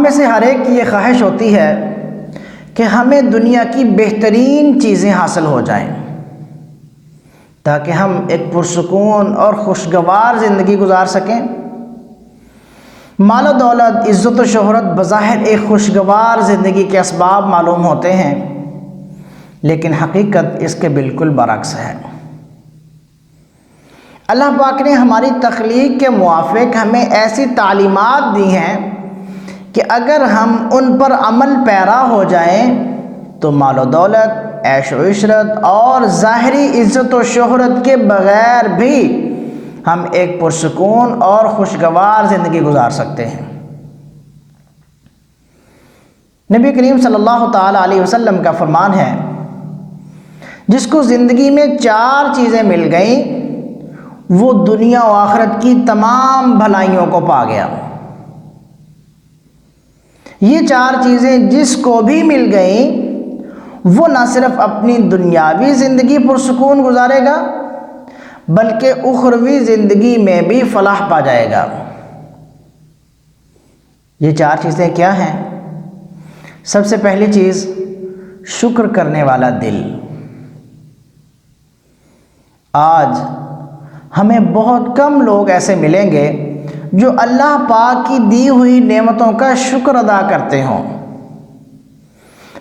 میں سے ہر ایک کی یہ خواہش ہوتی ہے کہ ہمیں دنیا کی بہترین چیزیں حاصل ہو جائیں تاکہ ہم ایک پرسکون اور خوشگوار زندگی گزار سکیں۔ مال و دولت، عزت و شہرت بظاہر ایک خوشگوار زندگی کے اسباب معلوم ہوتے ہیں، لیکن حقیقت اس کے بالکل برعکس ہے۔ اللہ پاک نے ہماری تخلیق کے موافق ہمیں ایسی تعلیمات دی ہیں کہ اگر ہم ان پر عمل پیرا ہو جائیں تو مال و دولت، عیش و عشرت اور ظاہری عزت و شہرت کے بغیر بھی ہم ایک پرسکون اور خوشگوار زندگی گزار سکتے ہیں۔ نبی کریم صلی اللہ تعالی علیہ وسلم کا فرمان ہے، جس کو زندگی میں 4 چیزیں مل گئیں وہ دنیا و آخرت کی تمام بھلائیوں کو پا گیا۔ یہ 4 چیزیں جس کو بھی مل گئیں وہ نہ صرف اپنی دنیاوی زندگی پرسکون گزارے گا بلکہ اخروی زندگی میں بھی فلاح پا جائے گا۔ یہ 4 چیزیں کیا ہیں؟ سب سے پہلی چیز، شکر کرنے والا دل۔ آج ہمیں بہت کم لوگ ایسے ملیں گے جو اللہ پاک کی دی ہوئی نعمتوں کا شکر ادا کرتے ہوں۔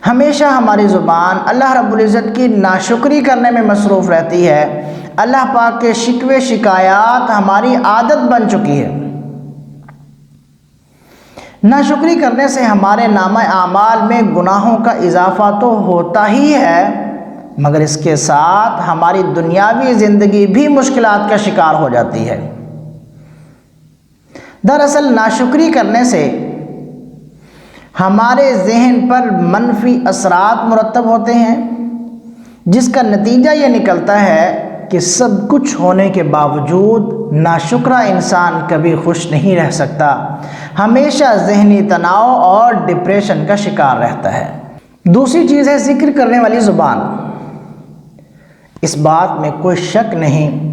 ہمیشہ ہماری زبان اللہ رب العزت کی ناشکری کرنے میں مصروف رہتی ہے۔ اللہ پاک کے شکوے شکایات ہماری عادت بن چکی ہے۔ ناشکری کرنے سے ہمارے نامہ اعمال میں گناہوں کا اضافہ تو ہوتا ہی ہے، مگر اس کے ساتھ ہماری دنیاوی زندگی بھی مشکلات کا شکار ہو جاتی ہے۔ دراصل ناشکری کرنے سے ہمارے ذہن پر منفی اثرات مرتب ہوتے ہیں، جس کا نتیجہ یہ نکلتا ہے کہ سب کچھ ہونے کے باوجود ناشکرا انسان کبھی خوش نہیں رہ سکتا، ہمیشہ ذہنی تناؤ اور ڈپریشن کا شکار رہتا ہے۔ دوسری چیز ہے ذکر کرنے والی زبان۔ اس بات میں کوئی شک نہیں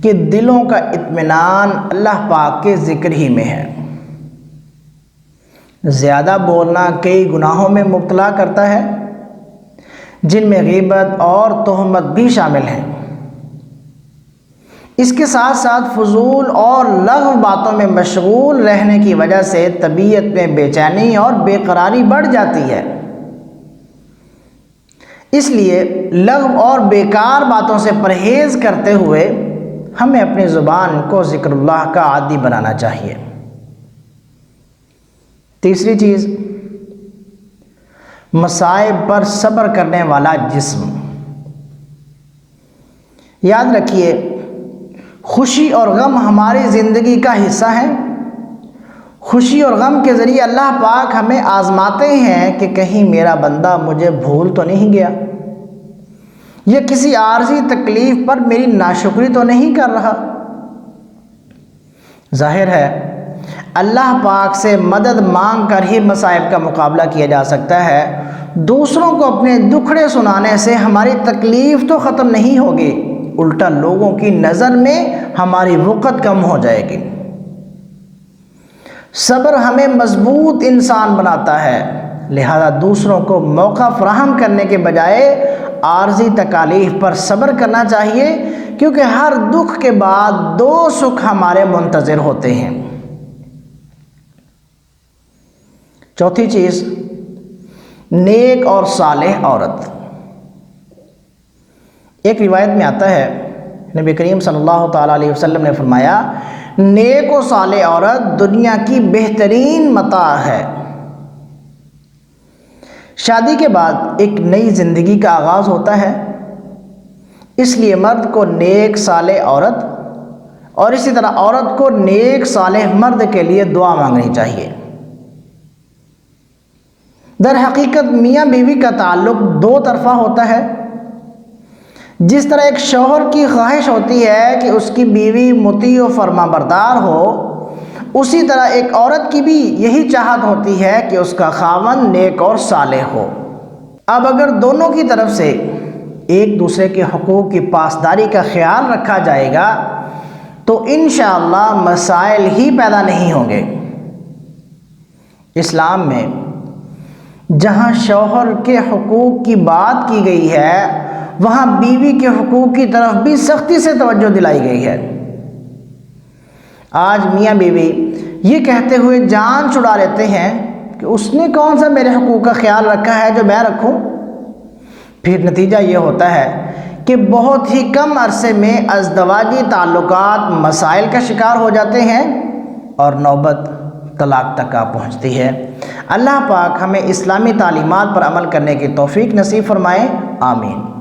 کہ دلوں کا اطمینان اللہ پاک کے ذکر ہی میں ہے۔ زیادہ بولنا کئی گناہوں میں مبتلا کرتا ہے، جن میں غیبت اور تہمت بھی شامل ہیں۔ اس کے ساتھ ساتھ فضول اور لغو باتوں میں مشغول رہنے کی وجہ سے طبیعت میں بے چینی اور بے قراری بڑھ جاتی ہے۔ اس لیے لغو اور بیکار باتوں سے پرہیز کرتے ہوئے ہمیں اپنی زبان کو ذکر اللہ کا عادی بنانا چاہیے۔ تیسری چیز، مصائب پر صبر کرنے والا جسم۔ یاد رکھیے، خوشی اور غم ہماری زندگی کا حصہ ہے۔ خوشی اور غم کے ذریعے اللہ پاک ہمیں آزماتے ہیں کہ کہیں میرا بندہ مجھے بھول تو نہیں گیا، یا کسی عارضی تکلیف پر میری ناشکری تو نہیں کر رہا۔ ظاہر ہے اللہ پاک سے مدد مانگ کر ہی مصائب کا مقابلہ کیا جا سکتا ہے۔ دوسروں کو اپنے دکھڑے سنانے سے ہماری تکلیف تو ختم نہیں ہوگی، الٹا لوگوں کی نظر میں ہماری وقت کم ہو جائے گی۔ صبر ہمیں مضبوط انسان بناتا ہے، لہذا دوسروں کو موقع فراہم کرنے کے بجائے عارضی تکالیف پر صبر کرنا چاہیے، کیونکہ ہر دکھ کے بعد 2 سکھ ہمارے منتظر ہوتے ہیں۔ چوتھی چیز، نیک اور صالح عورت۔ ایک روایت میں آتا ہے، نبی کریم صلی اللہ تعالی علیہ وسلم نے فرمایا، نیک و صالح عورت دنیا کی بہترین متاع ہے۔ شادی کے بعد ایک نئی زندگی کا آغاز ہوتا ہے، اس لیے مرد کو نیک صالح عورت اور اسی طرح عورت کو نیک صالح مرد کے لیے دعا مانگنی چاہیے۔ در حقیقت میاں بیوی کا تعلق 2 طرفہ ہوتا ہے۔ جس طرح ایک شوہر کی خواہش ہوتی ہے کہ اس کی بیوی مطیع و فرما بردار ہو، اسی طرح ایک عورت کی بھی یہی چاہت ہوتی ہے کہ اس کا خاوند نیک اور صالح ہو۔ اب اگر دونوں کی طرف سے ایک دوسرے کے حقوق کی پاسداری کا خیال رکھا جائے گا تو انشاءاللہ مسائل ہی پیدا نہیں ہوں گے۔ اسلام میں جہاں شوہر کے حقوق کی بات کی گئی ہے وہاں بیوی کے حقوق کی طرف بھی سختی سے توجہ دلائی گئی ہے۔ آج میاں بیوی یہ کہتے ہوئے جان چھڑا لیتے ہیں کہ اس نے کون سا میرے حقوق کا خیال رکھا ہے جو میں رکھوں۔ پھر نتیجہ یہ ہوتا ہے کہ بہت ہی کم عرصے میں ازدواجی تعلقات مسائل کا شکار ہو جاتے ہیں اور نوبت طلاق تک آ پہنچتی ہے۔ اللہ پاک ہمیں اسلامی تعلیمات پر عمل کرنے کی توفیق نصیب فرمائے، آمین۔